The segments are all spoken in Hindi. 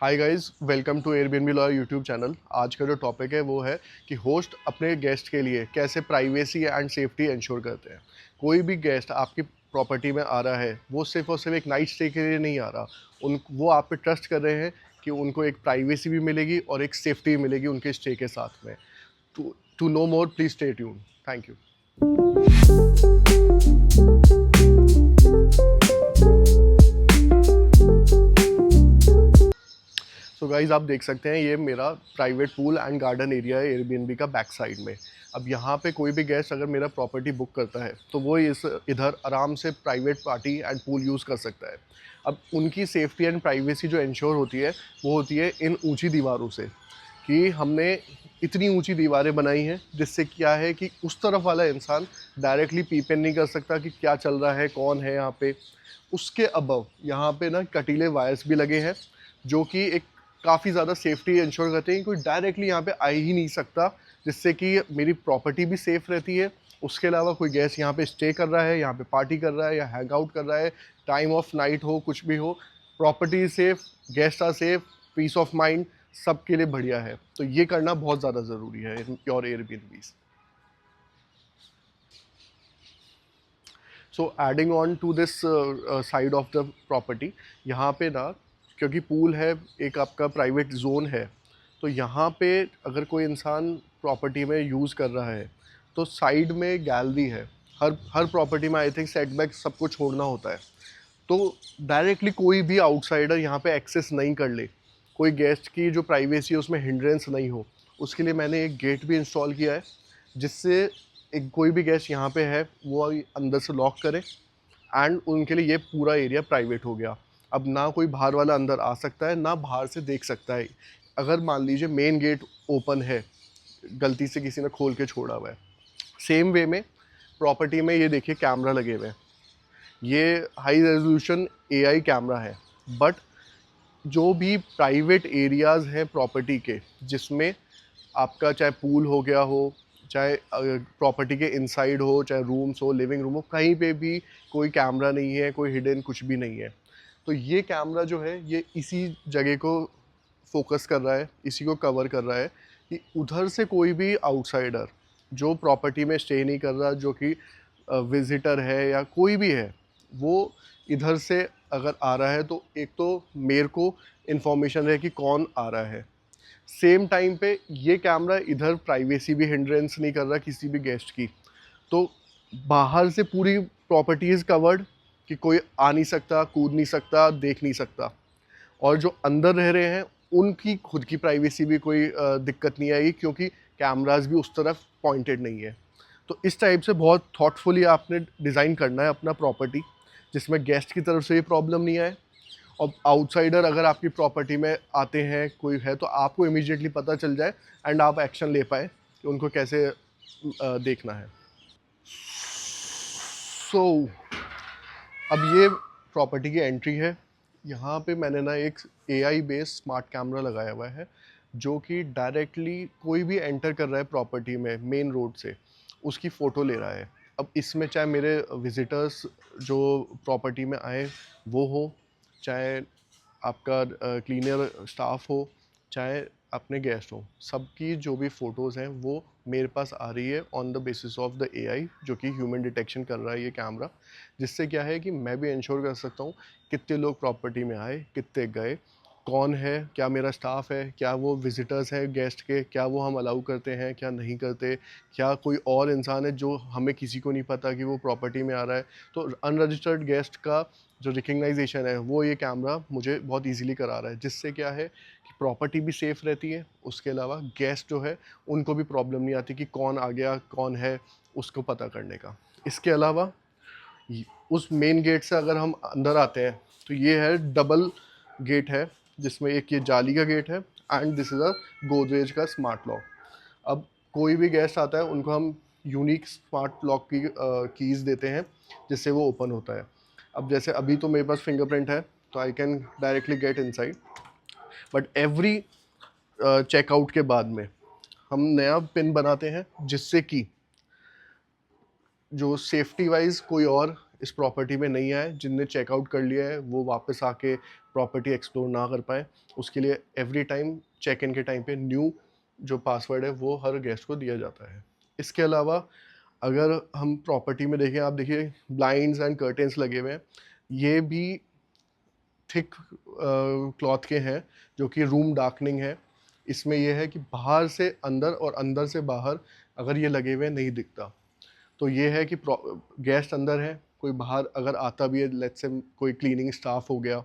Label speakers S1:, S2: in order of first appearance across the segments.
S1: Hi guys, welcome to Airbnb lawyer YouTube channel. आज का जो टॉपिक है वो है कि होस्ट अपने गेस्ट के लिए कैसे प्राइवेसी एंड सेफ्टी इंश्योर करते हैं। कोई भी गेस्ट आपकी प्रॉपर्टी में आ रहा है, वो सिर्फ और सिर्फ एक नाइट स्टे के लिए नहीं आ रहा। वो आप पे ट्रस्ट कर रहे हैं कि उनको एक प्राइवेसी भी मिलेगी और एक सेफ्टी भी मिलेगी उनके स्टे के साथ में। To know more please stay tune. Thank you. So guys, आप देख सकते हैं ये मेरा private pool and garden area है एयरबीएनबी का बैक साइड में। अब यहाँ पे कोई भी गेस्ट अगर मेरा प्रॉपर्टी बुक करता है तो वो इधर आराम से private party and pool use कर सकता है। अब उनकी सेफ्टी एंड प्राइवेसी जो इंश्योर होती है वो होती है इन ऊंची दीवारों से, कि हमने इतनी ऊंची दीवारें बनाई हैं जिससे क्या है कि उस तरफ वाला इंसान डायरेक्टली पीप इन नहीं कर सकता कि क्या चल रहा है, कौन है यहाँ पे। उसके अबव यहाँ पे ना कटीले वायर्स भी लगे हैं जो कि एक काफ़ी ज़्यादा सेफ्टी इंश्योर करते हैं। कोई डायरेक्टली यहाँ पे आ ही नहीं सकता, जिससे कि मेरी प्रॉपर्टी भी सेफ़ रहती है। उसके अलावा कोई गेस्ट यहाँ पे स्टे कर रहा है, यहाँ पे पार्टी कर रहा है या हैंग आउट कर रहा है, टाइम ऑफ नाइट हो, कुछ भी हो, property is safe, guest are safe, peace of mind सबके लिए बढ़िया है। तो ये करना बहुत ज़्यादा ज़रूरी है in your Airbnbs. So adding on to this side of the property, यहाँ पे ना क्योंकि पूल है, एक आपका प्राइवेट जोन है, तो यहाँ पे अगर कोई इंसान प्रॉपर्टी में यूज़ कर रहा है तो साइड में गैलरी है। हर हर प्रॉपर्टी में आई थिंक सेटबैक सबको छोड़ना होता है। तो डायरेक्टली कोई भी आउटसाइडर यहाँ पे एक्सेस नहीं कर ले, कोई गेस्ट की जो प्राइवेसी है उसमें हिंड्रेंस नहीं हो, उसके लिए मैंने एक गेट भी इंस्टॉल किया है, जिससे एक कोई भी गेस्ट यहाँ पे है वो अंदर से लॉक करे एंड उनके लिए ये पूरा एरिया प्राइवेट हो गया। अब ना कोई बाहर वाला अंदर आ सकता है ना बाहर से देख सकता है। अगर मान लीजिए मेन गेट ओपन है, गलती से किसी ने खोल के छोड़ा हुआ है, सेम वे में प्रॉपर्टी में ये देखिए कैमरा लगे हुए हैं। ये हाई रेजोल्यूशन एआई कैमरा है, बट जो भी प्राइवेट एरियाज़ हैं प्रॉपर्टी के, जिसमें आपका चाहे पूल हो गया हो, चाहे प्रॉपर्टी के इनसाइड हो, चाहे रूम्स हो, लिविंग रूम हो, कहीं पे भी कोई कैमरा नहीं है, कोई हिडन कुछ भी नहीं है। तो ये कैमरा जो है ये इसी जगह को फोकस कर रहा है, इसी को कवर कर रहा है कि उधर से कोई भी आउटसाइडर जो प्रॉपर्टी में स्टे नहीं कर रहा, जो कि विजिटर है या कोई भी है, वो इधर से अगर आ रहा है तो एक तो मेरे को इन्फॉर्मेशन रहे कि कौन आ रहा है। सेम टाइम पे ये कैमरा इधर प्राइवेसी भी हिंड्रेंस नहीं कर रहा किसी भी गेस्ट की। तो बाहर से पूरी प्रॉपर्टीज़ कवर्ड, कि कोई आ नहीं सकता, कूद नहीं सकता, देख नहीं सकता। और जो अंदर रह रहे हैं उनकी खुद की प्राइवेसी भी कोई दिक्कत नहीं आएगी, क्योंकि कैमरास भी उस तरफ पॉइंटेड नहीं है। तो इस टाइप से बहुत थॉटफुली आपने डिज़ाइन करना है अपना प्रॉपर्टी, जिसमें गेस्ट की तरफ से ये प्रॉब्लम नहीं आए, और आउटसाइडर अगर आपकी प्रॉपर्टी में आते हैं कोई है तो आपको इमीडिएटली पता चल जाए एंड आप एक्शन ले पाए कि उनको कैसे देखना है। सो अब ये प्रॉपर्टी की एंट्री है। यहाँ पे मैंने ना एक एआई बेस्ड स्मार्ट कैमरा लगाया हुआ है, जो कि डायरेक्टली कोई भी एंटर कर रहा है प्रॉपर्टी में मेन रोड से उसकी फ़ोटो ले रहा है। अब इसमें चाहे मेरे विजिटर्स जो प्रॉपर्टी में आए वो हो, चाहे आपका क्लीनर स्टाफ हो, चाहे अपने गेस्ट हो, सबकी जो भी फ़ोटोज़ हैं वो मेरे पास आ रही है on the basis of the AI, जो कि ह्यूमन डिटेक्शन कर रहा है ये कैमरा। जिससे क्या है कि मैं भी इंश्योर कर सकता हूँ कितने लोग प्रॉपर्टी में आए, कितने गए, कौन है, क्या मेरा स्टाफ है, क्या वो विजिटर्स हैं गेस्ट के, क्या वो हम अलाउ करते हैं, क्या नहीं करते, क्या कोई और इंसान है जो हमें किसी को नहीं पता कि वो प्रॉपर्टी में आ रहा है। तो अनरजिस्टर्ड गेस्ट का जो रिकग्नाइजेशन है वो ये कैमरा मुझे बहुत ईजिली करा रहा है, जिससे क्या है कि प्रॉपर्टी भी सेफ़ रहती है। उसके अलावा गेस्ट जो है उनको भी प्रॉब्लम नहीं आती कि कौन आ गया, कौन है, उसको पता करने का। इसके अलावा उस मेन गेट से अगर हम अंदर आते हैं तो ये है डबल गेट है, जिसमें एक ये जाली का गेट है and this is a Godrej का स्मार्ट लॉक। अब कोई भी गेस्ट आता है उनको हम यूनिक स्मार्ट लॉक की कीज़ देते हैं, जिससे वो ओपन होता है। अब जैसे अभी तो मेरे पास फिंगरप्रिंट है तो I can directly get inside, but every checkout के बाद में हम नया पिन बनाते हैं, जिससे कि जो सेफ्टी वाइज कोई और इस प्रॉपर्टी में नहीं आए, जिनने चेकआउट कर लिया है वो वापस आके प्रॉपर्टी एक्सप्लोर ना कर पाए, उसके लिए एवरी टाइम चेक इन के टाइम पे न्यू जो पासवर्ड है वो हर गेस्ट को दिया जाता है। इसके अलावा अगर हम प्रॉपर्टी में देखें, आप देखिए ब्लाइंड्स एंड कर्टेन्स लगे हुए हैं, ये भी थिक क्लॉथ के हैं जो कि रूम डार्कनिंग है। इसमें ये है कि बाहर से अंदर और अंदर से बाहर अगर ये लगे हुए नहीं दिखता, तो ये है कि गेस्ट अंदर है, कोई बाहर अगर आता भी है, लेट्स से कोई क्लीनिंग स्टाफ हो गया,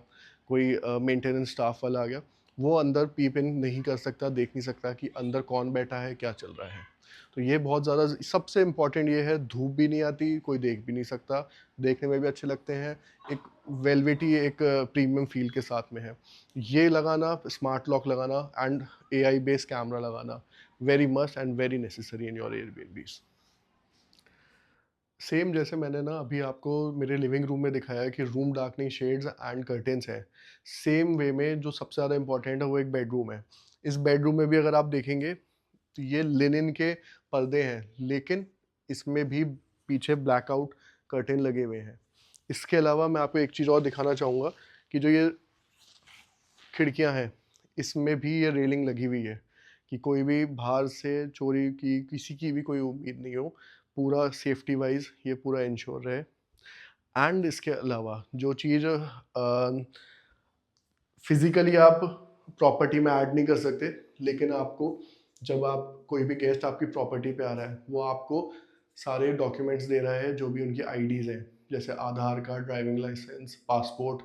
S1: कोई मेंटेनेंस स्टाफ वाला आ गया, वो अंदर पीप इन नहीं कर सकता, देख नहीं सकता कि अंदर कौन बैठा है, क्या चल रहा है। तो ये बहुत ज़्यादा सबसे इम्पॉर्टेंट ये है, धूप भी नहीं आती, कोई देख भी नहीं सकता, देखने में भी अच्छे लगते हैं, एक वेलवेटी एक प्रीमियम फील के साथ में है। ये लगाना, स्मार्ट लॉक लगाना एंड एआई बेस्ड कैमरा लगाना very must and very necessary in your Airbnbs. Same जैसे मैंने ना अभी आपको मेरे लिविंग रूम में दिखाया है कि room darkening shades and curtains हैं, सेम वे में जो सबसे ज़्यादा इंपॉर्टेंट है वो एक बेडरूम है। इस बेडरूम में भी अगर आप देखेंगे तो ये लिनन के पर्दे हैं, लेकिन इसमें भी पीछे ब्लैकआउट कर्टेन लगे हुए हैं। इसके अलावा मैं आपको एक चीज़ और दिखाना चाहूँगा कि जो ये खिड़कियाँ हैं, इसमें भी ये रेलिंग लगी हुई है कि कोई भी बाहर से चोरी की किसी की भी कोई उम्मीद नहीं हो, पूरा सेफ्टी वाइज ये पूरा इंश्योर रहे। एंड इसके अलावा जो चीज़ फिजिकली आप प्रॉपर्टी में ऐड नहीं कर सकते, लेकिन आपको जब आप कोई भी गेस्ट आपकी प्रॉपर्टी पे आ रहा है, वो आपको सारे डॉक्यूमेंट्स दे रहा है, जो भी उनकी आईडीज़ हैं, जैसे आधार कार्ड, ड्राइविंग लाइसेंस, पासपोर्ट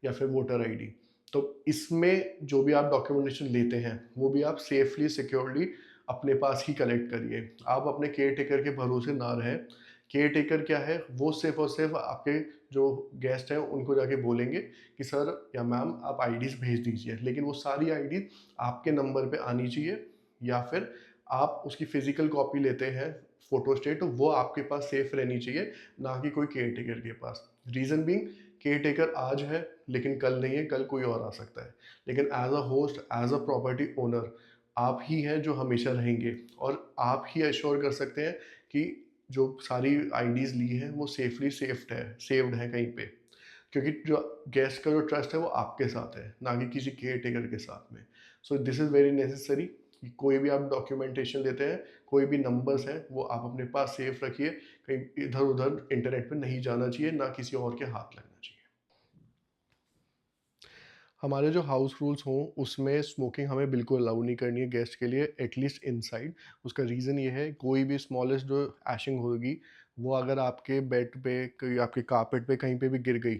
S1: या फिर वोटर आईडी। तो इसमें जो भी आप डॉक्यूमेंटेशन लेते हैं वो भी आप सेफली सिक्योरली अपने पास ही कलेक्ट करिए। आप अपने केयर टेकर के भरोसे ना रहें। केयर टेकर क्या है, वो सिर्फ और सिर्फ आपके जो गेस्ट हैं उनको जाके बोलेंगे कि सर या मैम आप आईडीज़ भेज दीजिए, लेकिन वो सारी आईडी आपके नंबर पे आनी चाहिए, या फिर आप उसकी फिजिकल कॉपी लेते हैं फोटो स्टेट, तो वो आपके पास सेफ रहनी चाहिए, ना कि कोई केयर टेकर के पास। रीज़न बीइंग, केयर टेकर आज है लेकिन कल नहीं है, कल कोई और आ सकता है, लेकिन as a host, as a property owner आप ही हैं जो हमेशा रहेंगे, और आप ही एश्योर कर सकते हैं कि जो सारी आईडीज़ ली हैं वो सेफली सेव्ड है कहीं पे, क्योंकि जो गेस्ट का जो ट्रस्ट है वो आपके साथ है, ना कि किसी केयर टेकर के साथ में। So this is very necessary कि कोई भी आप डॉक्यूमेंटेशन देते हैं, कोई भी नंबर्स हैं, वो आप अपने पास सेफ रखिए, कहीं इधर उधर इंटरनेट पे नहीं जाना चाहिए, ना किसी और के हाथ लगना चाहिए। हमारे जो हाउस रूल्स हों उसमें स्मोकिंग हमें बिल्कुल अलाउ नहीं करनी है गेस्ट के लिए, एटलीस्ट इनसाइड। उसका रीज़न ये है, कोई भी स्मॉलेस्ट जो ऐशिंग होगी वो अगर आपके बेड पे, कोई आपके कारपेट पे कहीं पे भी गिर गई,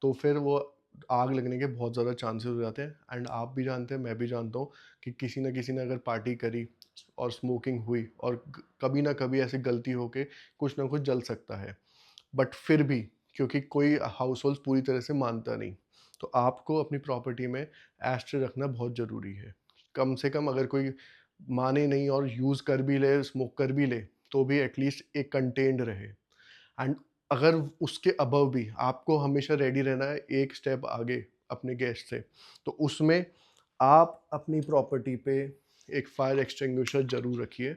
S1: तो फिर वो आग लगने के बहुत ज़्यादा चांसेस हो जाते हैं। एंड आप भी जानते हैं, मैं भी जानता हूँ कि किसी ने अगर पार्टी करी और स्मोकिंग हुई और कभी ना कभी ऐसी गलती हो के कुछ ना कुछ जल सकता है। बट फिर भी, क्योंकि कोई हाउस होल्ड पूरी तरह से मानता नहीं, तो आपको अपनी प्रॉपर्टी में एस्ट्रे रखना बहुत ज़रूरी है। कम से कम अगर कोई माने नहीं और यूज़ कर भी ले, स्मोक कर भी ले, तो भी एटलीस्ट एक कंटेन्ड रहे। एंड अगर उसके अबव भी आपको हमेशा रेडी रहना है एक स्टेप आगे अपने गेस्ट से, तो उसमें आप अपनी प्रॉपर्टी पे एक फायर एक्सटिंग्विशर ज़रूर रखिए,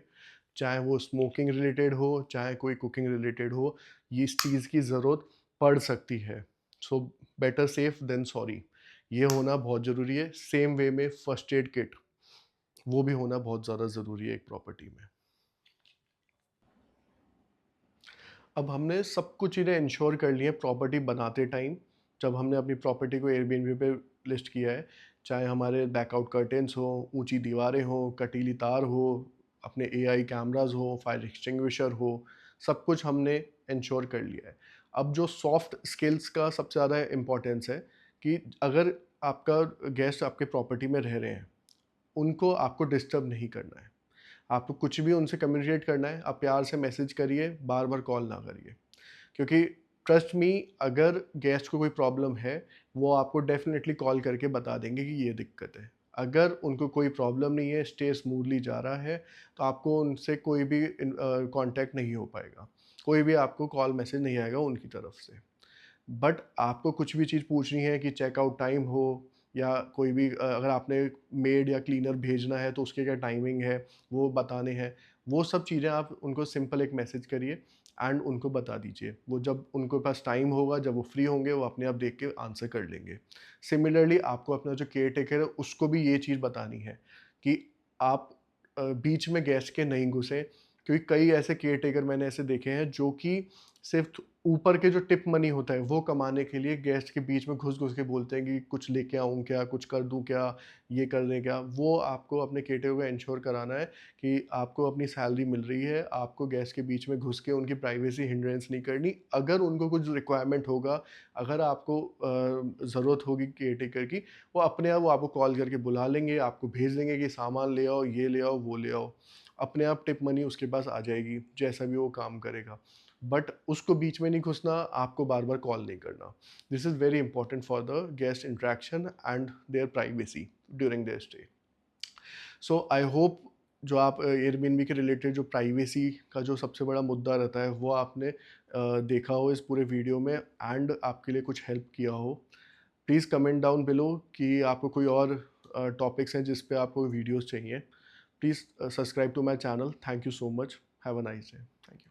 S1: चाहे वो स्मोकिंग रिलेटेड हो, चाहे कोई कुकिंग रिलेटेड हो, ये इस चीज़ की ज़रूरत पड़ सकती है। So better safe than sorry, ये होना बहुत ज़रूरी है। सेम वे में फर्स्ट एड किट, वो भी होना बहुत ज़्यादा ज़रूरी है एक प्रॉपर्टी में। अब हमने सब कुछ चीज़ें इंश्योर कर ली हैं प्रॉपर्टी बनाते टाइम, जब हमने अपनी प्रॉपर्टी को एयरबीएनबी पे लिस्ट किया है, चाहे हमारे बैकआउट कर्टेन्स हो, ऊंची दीवारें हो, कटीली तार हो, अपने एआई कैमरास हो, फायर एक्सटिंग्विशर हो, सब कुछ हमने इंश्योर कर लिया है। अब जो सॉफ्ट स्किल्स का सबसे ज़्यादा इम्पोर्टेंस है कि अगर आपका गेस्ट आपके प्रॉपर्टी में रह रहे हैं, उनको आपको डिस्टर्ब नहीं करना है। आपको कुछ भी उनसे कम्युनिकेट करना है, आप प्यार से मैसेज करिए, बार-बार कॉल ना करिए। क्योंकि ट्रस्ट मी, अगर गेस्ट को कोई प्रॉब्लम है, वो आपको डेफ़िनेटली कॉल करके बता देंगे कि ये दिक्कत है। अगर उनको कोई प्रॉब्लम नहीं है, स्टे स्मूथली जा रहा है, तो आपको उनसे कोई भी कॉन्टैक्ट नहीं हो पाएगा। कोई भी आपको कॉल मैसेज नहीं आएगा उनकी तरफ से। बट आपको कुछ भी चीज़ पूछनी है कि चेकआउट टाइम हो, या कोई भी अगर आपने मेड या क्लीनर भेजना है तो उसके क्या टाइमिंग है वो बताने हैं, वो सब चीज़ें आप उनको सिंपल एक मैसेज करिए एंड उनको बता दीजिए। वो जब उनके पास टाइम होगा, जब वो फ्री होंगे, वो अपने आप देख के आंसर कर लेंगे। सिमिलरली आपको अपना जो केयर टेकर है उसको भी ये चीज़ बतानी है कि आप बीच में गेस्ट के नहीं घुसे, क्योंकि कई ऐसे केयर टेकर मैंने ऐसे देखे हैं जो कि सिर्फ ऊपर के जो टिप मनी होता है वो कमाने के लिए गेस्ट के बीच में घुस घुस के बोलते हैं कि कुछ लेके आऊँ क्या, कुछ कर दूँ क्या, ये कर दें क्या। वो आपको अपने केयर टेकर को इंश्योर कराना है कि आपको अपनी सैलरी मिल रही है, आपको गेस्ट के बीच में घुस के उनकी प्राइवेसी हिंड्रेंस नहीं करनी। अगर उनको कुछ रिक्वायरमेंट होगा, अगर आपको ज़रूरत होगी केयर टेकर की, वो अपने आप वो आपको कॉल करके बुला लेंगे, आपको भेज देंगे कि सामान ले आओ, ये ले आओ, वो ले आओ। अपने आप टिप मनी उसके पास आ जाएगी, जैसा भी वो काम करेगा। बट उसको बीच में नहीं घुसना, आपको बार-बार कॉल नहीं करना। This is very important for the guest interaction and their privacy during their stay. So I hope जो आप एयरबीएनबी के रिलेटेड जो प्राइवेसी का जो सबसे बड़ा मुद्दा रहता है वो आपने देखा हो इस पूरे वीडियो में एंड आपके लिए कुछ हेल्प किया हो। प्लीज़ कमेंट डाउन बिलो कि आपको कोई और टॉपिक्स हैं जिस पे आपको वीडियोस चाहिए। Please subscribe to my channel. Thank you so much. Have a nice day. Thank you.